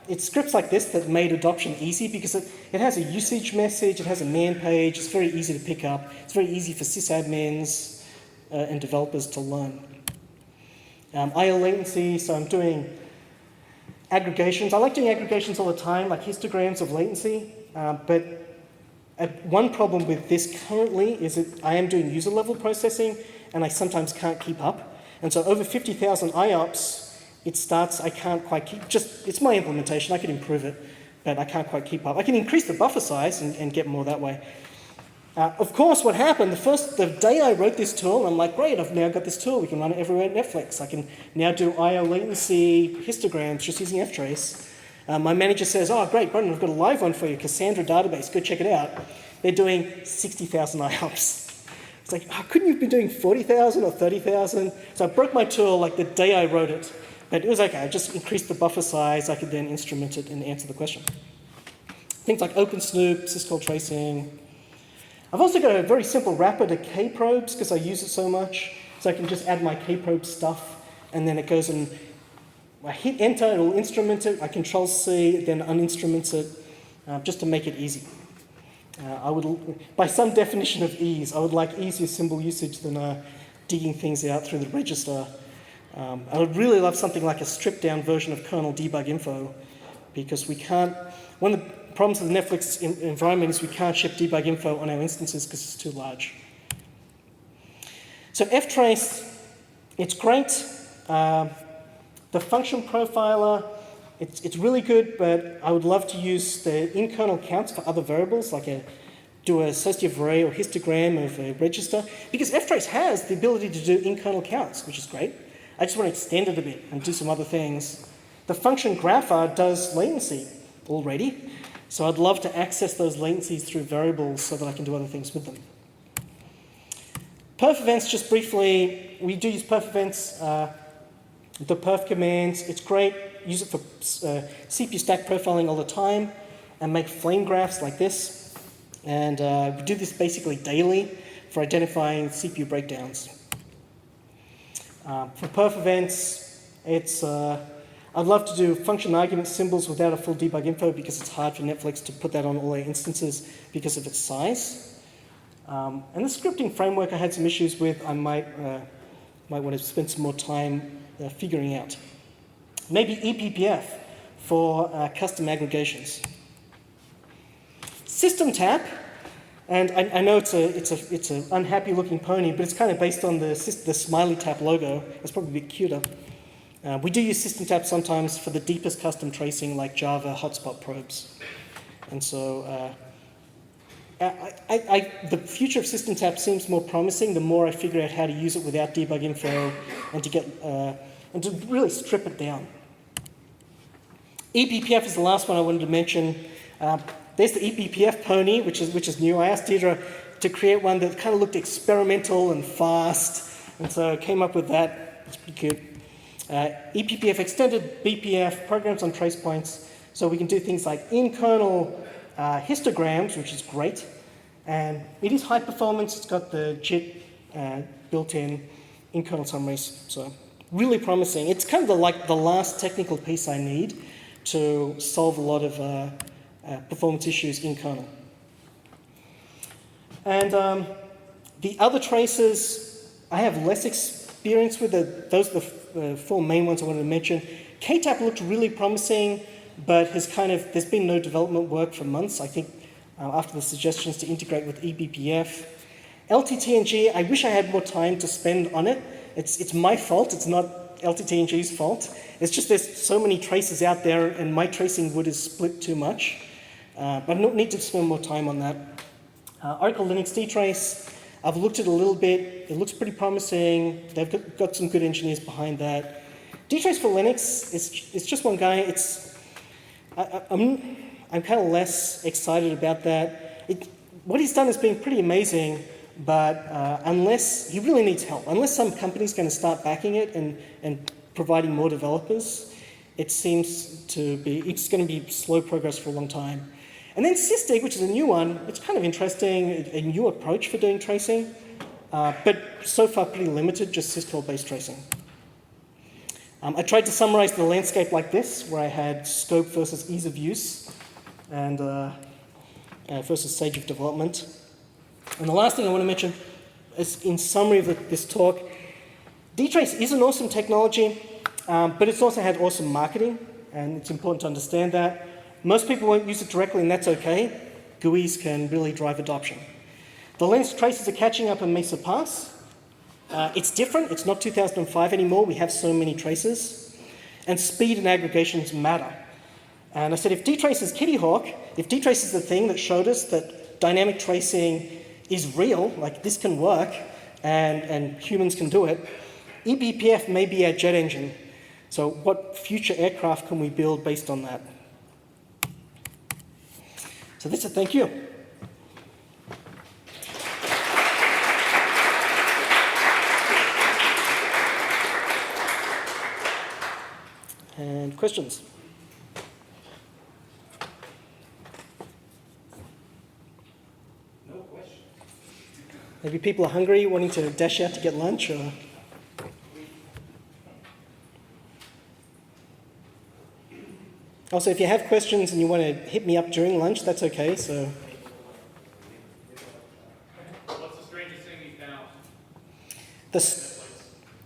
it's scripts like this that made adoption easy because it has a usage message, it has a man page, it's very easy to pick up, it's very easy for sysadmins and developers to learn. IO latency, so I'm doing aggregations. I like doing aggregations all the time, like histograms of latency, but one problem with this currently is that I am doing user-level processing, and I sometimes can't keep up. And so over 50,000 IOPS, it starts, I can't quite keep, it's my implementation, I can improve it, but I can't quite keep up. I can increase the buffer size and get more that way. Of course, what happened, the day I wrote this tool, I'm like, great, I've now got this tool, we can run it everywhere at Netflix. I can now do IO latency histograms just using ftrace. My manager says, oh, great, Brendan, I've got a live one for you, Cassandra database, go check it out. They're doing 60,000 IOPS. It's like, oh, couldn't you be doing 40,000 or 30,000? So I broke my tool like the day I wrote it, but it was okay. I just increased the buffer size. I could then instrument it and answer the question. Things like OpenSnoop, syscall tracing, I've also got a very simple wrapper to kprobes because I use it so much. So I can just add my kprobe stuff, and then it goes and I hit enter, it'll instrument it. I Control-C, then uninstruments it, just to make it easy. By some definition of ease, I would like easier symbol usage than digging things out through the register. I would really love something like a stripped-down version of kernel debug info, because we can't. One of the problems with the Netflix environment is we can't ship debug info on our instances because it's too large. So ftrace, it's great. The function profiler, it's really good, but I would love to use the in-kernel counts for other variables, like do a associative array or histogram of a register, because ftrace has the ability to do in-kernel counts, which is great. I just want to extend it a bit and do some other things. The function grapher does latency already, so I'd love to access those latencies through variables so that I can do other things with them. Perf events, just briefly, we do use perf events. The perf commands, it's great. Use it for CPU stack profiling all the time and make flame graphs like this. And we do this basically daily for identifying CPU breakdowns. For perf events, I'd love to do function argument symbols without a full debug info because it's hard for Netflix to put that on all their instances because of its size. And the scripting framework I had some issues with. I might want to spend some more time figuring out. Maybe eBPF for custom aggregations. SystemTap, and I know it's an unhappy looking pony, but it's kind of based on the smiley tap logo. It's probably a bit cuter. We do use SystemTap sometimes for the deepest custom tracing like Java hotspot probes. And so the future of SystemTap seems more promising the more I figure out how to use it without debug info and to really strip it down. eBPF is the last one I wanted to mention. There's the eBPF pony, which is new. I asked Deirdre to create one that kind of looked experimental and fast, and so I came up with that. It's pretty cute. eBPF extended BPF programs on trace points, so we can do things like in-kernel histograms, which is great, and it is high performance. It's got the JIT built-in in-kernel summaries, so really promising. It's kind of like the last technical piece I need to solve a lot of performance issues in kernel. And the other traces, I have less experience with. Those are the four main ones I wanted to mention. ktap looked really promising, but there's been no development work for months, I think, after the suggestions to integrate with eBPF. LTTng, I wish I had more time to spend on it. It's my fault, it's not LTTng's fault. It's just there's so many traces out there and my tracing wood is split too much. But I need to spend more time on that. Oracle Linux DTrace, I've looked at it a little bit. It looks pretty promising. They've got some good engineers behind that. DTrace for Linux, it's just one guy. I'm kind of less excited about that. What he's done has been pretty amazing, but unless he really needs help, unless some company's going to start backing it and providing more developers, it seems it's going to be slow progress for a long time. And then sysdig, which is a new one, it's kind of interesting, a new approach for doing tracing, but so far pretty limited, just syscall-based tracing. I tried to summarize the landscape like this, where I had scope versus ease of use, and versus stage of development. And the last thing I want to mention is, in summary of this talk, DTrace is an awesome technology, but it's also had awesome marketing, and it's important to understand that. Most people won't use it directly, and that's okay. GUIs can really drive adoption. The Linux traces are catching up and may surpass. It's different. It's not 2005 anymore. We have so many traces. And speed and aggregations matter. And I said, if DTrace is Kitty Hawk, if DTrace is the thing that showed us that dynamic tracing is real, like this can work, and humans can do it, eBPF may be our jet engine. So what future aircraft can we build based on that? So that's it. Thank you. And questions? No questions. Maybe people are hungry, wanting to dash out to get lunch, or... Also, if you have questions and you want to hit me up during lunch, that's okay, so... What's the strangest thing you found?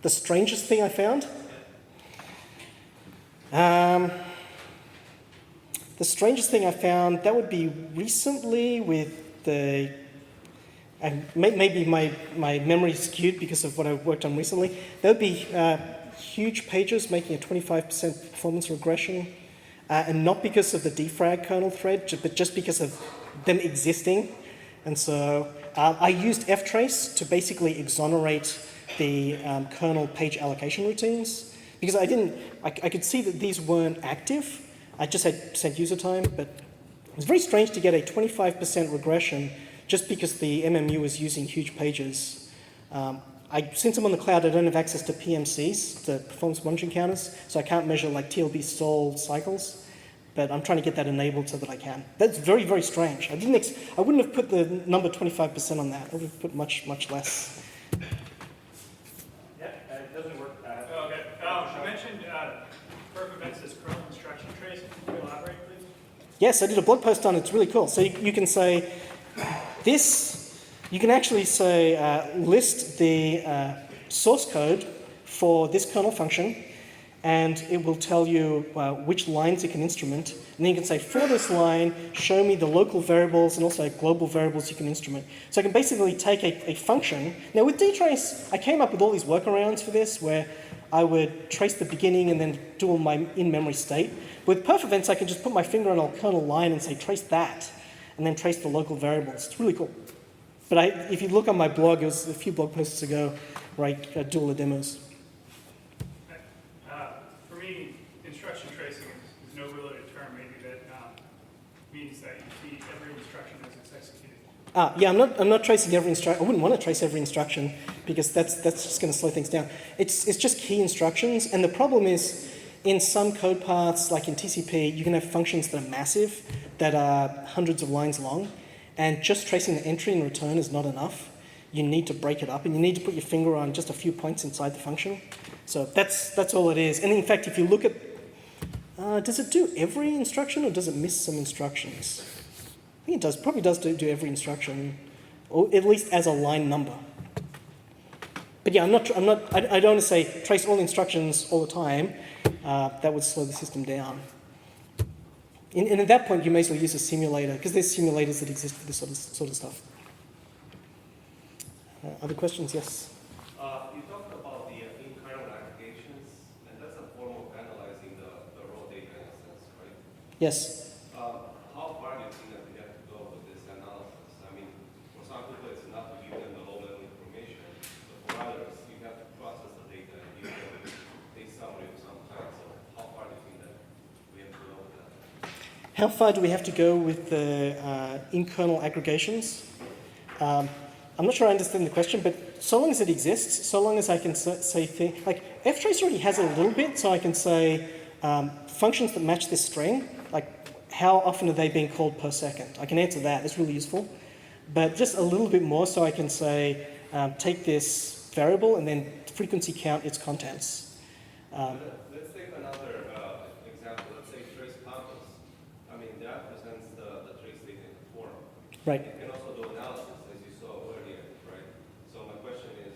The strangest thing I found? The strangest thing I found, that would be recently with the... maybe my memory is skewed because of what I've worked on recently. That would be huge pages making a 25% performance regression, and not because of the defrag kernel thread, but just because of them existing. And so I used ftrace to basically exonerate the kernel page allocation routines, because I could see that these weren't active. I just had sent user time, but it was very strange to get a 25% regression just because the MMU was using huge pages. Since I'm on the cloud, I don't have access to PMCs, the performance monitoring counters, so I can't measure like TLB stall cycles, but I'm trying to get that enabled so that I can. That's very, very strange. I wouldn't have put the number 25% on that. I would have put much, much less. Yeah, it doesn't work. Okay. You mentioned perf events as kernel instruction trace. Can you elaborate, please? Yes, I did a blog post on it. It's really cool. So you can say this, you can actually say list the source code for this kernel function, and it will tell you which lines it can instrument. And then you can say, for this line, show me the local variables and also global variables you can instrument. So I can basically take a function. Now with DTrace, I came up with all these workarounds for this where I would trace the beginning and then do all my in-memory state. With perf events, I can just put my finger on a kernel line and say, trace that, and then trace the local variables. It's really cool. But if you look on my blog, it was a few blog posts ago where I do all the demos. For me, instruction tracing is no related term. Maybe that means that you see every instruction as it's executed. Yeah, I'm not tracing every instruction. I wouldn't want to trace every instruction because that's just going to slow things down. It's just key instructions, and the problem is in some code paths, like in TCP, you can have functions that are massive, that are hundreds of lines long, and just tracing the entry and return is not enough. You need to break it up, and you need to put your finger on just a few points inside the function. So that's all it is. And in fact, if you look at, does it do every instruction or does it miss some instructions? I think it does. Probably does do every instruction, or at least as a line number. But yeah, I don't want to say trace all instructions all the time. That would slow the system down. And at that point, you may as well use a simulator, because there's simulators that exist for this sort of stuff. Other questions? Yes? You talked about the in-kernel aggregations, and that's a form of analyzing the raw data in a sense, right? Yes. How far do you think that we have to go with this analysis? I mean, for some people, it's enough to give them the low-level information, but for others, you have to process the data and give them a summary of some kind. So how far do you think that we have to go with that? How far do we have to go with the in-kernel aggregations? I'm not sure I understand the question, but so long as it exists, so long as I can say things, like ftrace already has a little bit, so I can say functions that match this string, like how often are they being called per second? I can answer that, that's really useful. But just a little bit more, so I can say, take this variable and then frequency count its contents. Let's take another example. Let's say trace campus. I mean, that presents the trace data in the form. Right. You can also do analysis, as you saw earlier, right? So my question is,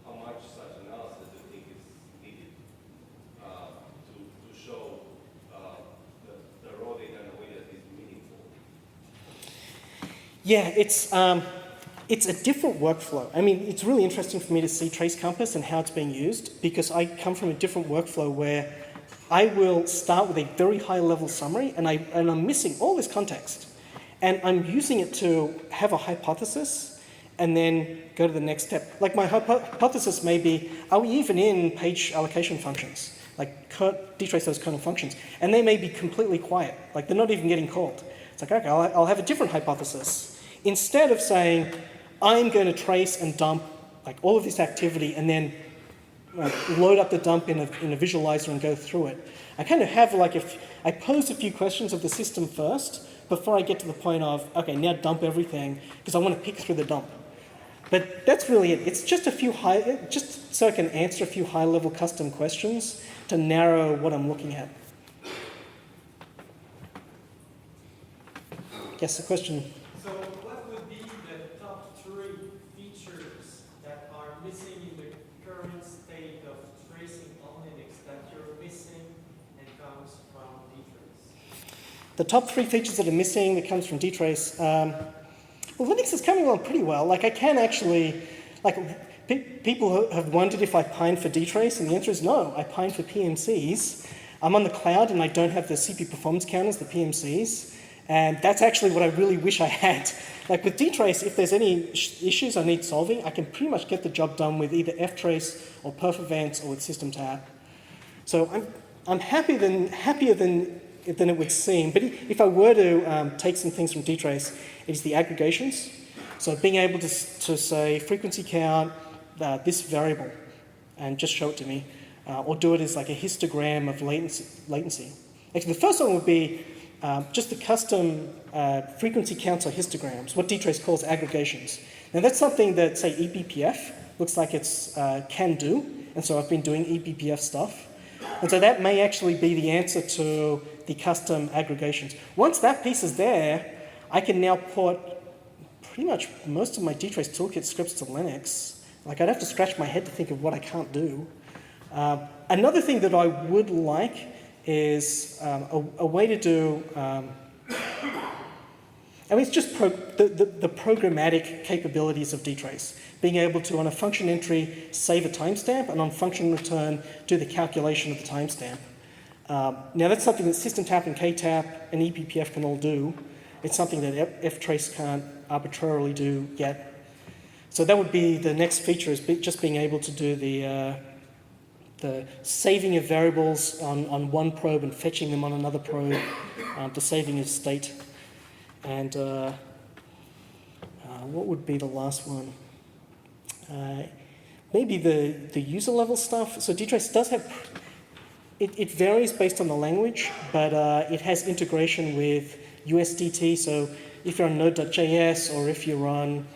how much such analysis do you think is needed to show the raw data in a way that is meaningful? Yeah, it's a different workflow. I mean, it's really interesting for me to see Trace Compass and how it's being used, because I come from a different workflow where I will start with a very high level summary and I'm missing all this context. And I'm using it to have a hypothesis and then go to the next step. Like my hypothesis may be, are we even in page allocation functions? Like DTrace those kernel functions. And they may be completely quiet. Like they're not even getting called. It's like, okay, I'll have a different hypothesis. Instead of saying, I'm going to trace and dump like all of this activity and then load up the dump in a visualizer and go through it. I kind of have like, I pose a few questions of the system first before I get to the point of, okay, now dump everything, because I want to pick through the dump. But that's really it. It's just a few just so I can answer a few high-level custom questions to narrow what I'm looking at. Yes, a question. So what would be the top 3 features that are missing in the current state of tracing on Linux that you're missing and comes from DTrace? The top 3 features that are missing that comes from DTrace. Well, Linux is coming along pretty well. Like I can actually, people have wondered if I pine for DTrace, and the answer is no. I pine for PMCs. I'm on the cloud and I don't have the CPU performance counters, the PMCs. And that's actually what I really wish I had. Like with DTrace, if there's any issues I need solving, I can pretty much get the job done with either ftrace or perf events or with SystemTap. So I'm happier than it would seem. But if I were to take some things from DTrace, it is the aggregations. So being able to say frequency count, this variable, and just show it to me. Or do it as like a histogram of latency. Actually, the first one would be just the custom frequency counts or histograms, what DTrace calls aggregations. Now that's something that, say, eBPF looks like it's can do, and so I've been doing eBPF stuff. And so that may actually be the answer to the custom aggregations. Once that piece is there, I can now port pretty much most of my DTrace toolkit scripts to Linux. Like I'd have to scratch my head to think of what I can't do. Another thing that I would like is a way to do, it's just the programmatic capabilities of DTrace. Being able to, on a function entry, save a timestamp, and on function return, do the calculation of the timestamp. Now that's something that SystemTap and ktap and eBPF can all do. It's something that ftrace can't arbitrarily do yet. So that would be the next feature, is just being able to do the saving of variables on one probe and fetching them on another probe, the saving of state. And what would be the last one? Maybe the user level stuff. So DTrace does have, it varies based on the language, but it has integration with USDT. So if you're on Node.js or if you're on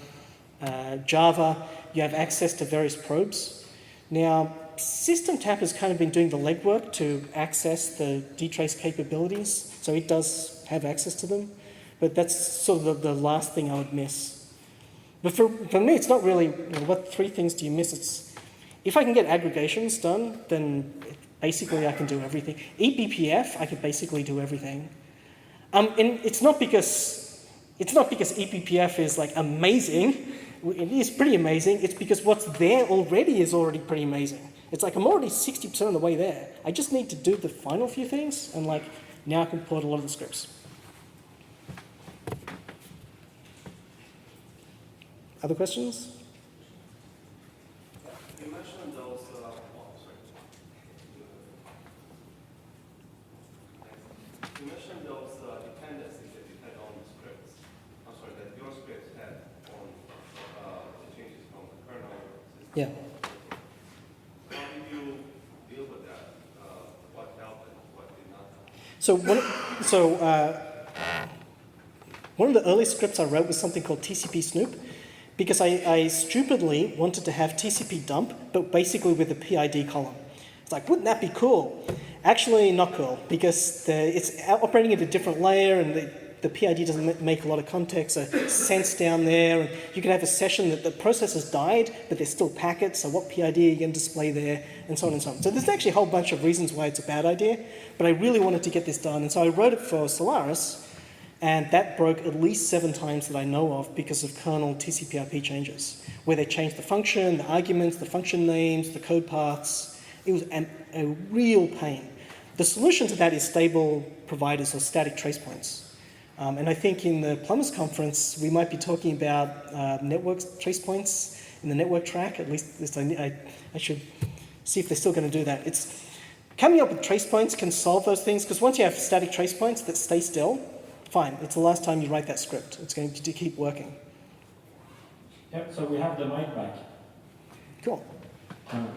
Java, you have access to various probes. Now, SystemTap has kind of been doing the legwork to access the DTrace capabilities, so it does have access to them, but that's sort of the last thing I would miss. But for me, it's not really, what 3 things do you miss? It's, if I can get aggregations done, then basically I can do everything. eBPF, I could basically do everything. And it's not because eBPF is like amazing. It is pretty amazing. It's because what's there already is already pretty amazing. It's like I'm already 60% of the way there. I just need to do the final few things, and like now I can port a lot of the scripts. Other questions? You mentioned those, you mentioned those dependencies that depend on the scripts. I'm sorry, that your scripts had on the changes from the kernel system. Yeah. How did you deal with that? What helped and what did not help? So one of the early scripts I wrote was something called TCP snoop, because I stupidly wanted to have TCP dump, but basically with a PID column. It's like, wouldn't that be cool? Actually, not cool, because it's operating at a different layer, and the PID doesn't make a lot of context, so sense down there, and you can have a session that the process has died, but there's still packets, so what PID are you going to display there, and so on and so on. So there's actually a whole bunch of reasons why it's a bad idea, but I really wanted to get this done, and so I wrote it for Solaris, and that broke at least 7 times that I know of because of kernel TCP/IP changes, where they changed the function, the arguments, the function names, the code paths. It was a real pain. The solution to that is stable providers or static trace points. And I think in the Plumbers Conference, we might be talking about network trace points in the network track. At least I should see if they're still going to do that. It's coming up with trace points can solve those things, because once you have static trace points that stay still, fine, it's the last time you write that script. It's going to keep working. Yep, so we have the mic back. Cool.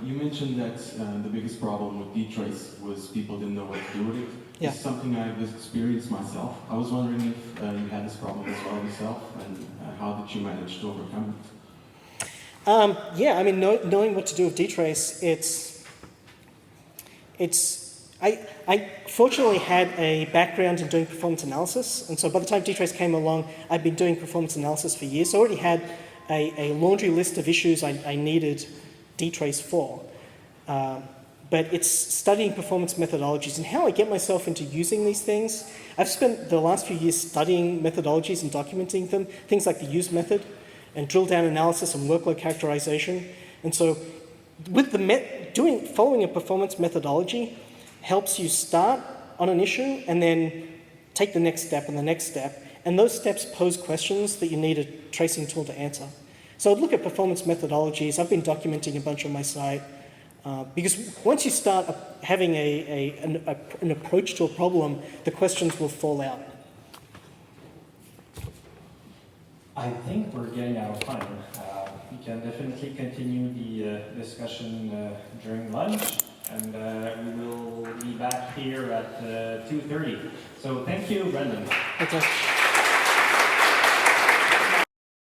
You mentioned that the biggest problem with DTrace was people didn't know what to do with it. Yeah. It's something I've experienced myself. I was wondering if you had this problem as well yourself, and how did you manage to overcome it? Yeah, I mean, knowing what to do with DTrace, I fortunately had a background in doing performance analysis, and so by the time DTrace came along, I'd been doing performance analysis for years, so I already had a laundry list of issues I needed DTrace for. But it's studying performance methodologies and how I get myself into using these things. I've spent the last few years studying methodologies and documenting them, things like the use method and drill down analysis and workload characterization. And so with the following a performance methodology helps you start on an issue and then take the next step and the next step. And those steps pose questions that you need a tracing tool to answer. So I'd look at performance methodologies. I've been documenting a bunch on my site. Because once you start having an approach to a problem, the questions will fall out. I think we're getting out of time. We can definitely continue the discussion during lunch, and we will be back here at 2:30. So thank you, Brendan. Okay.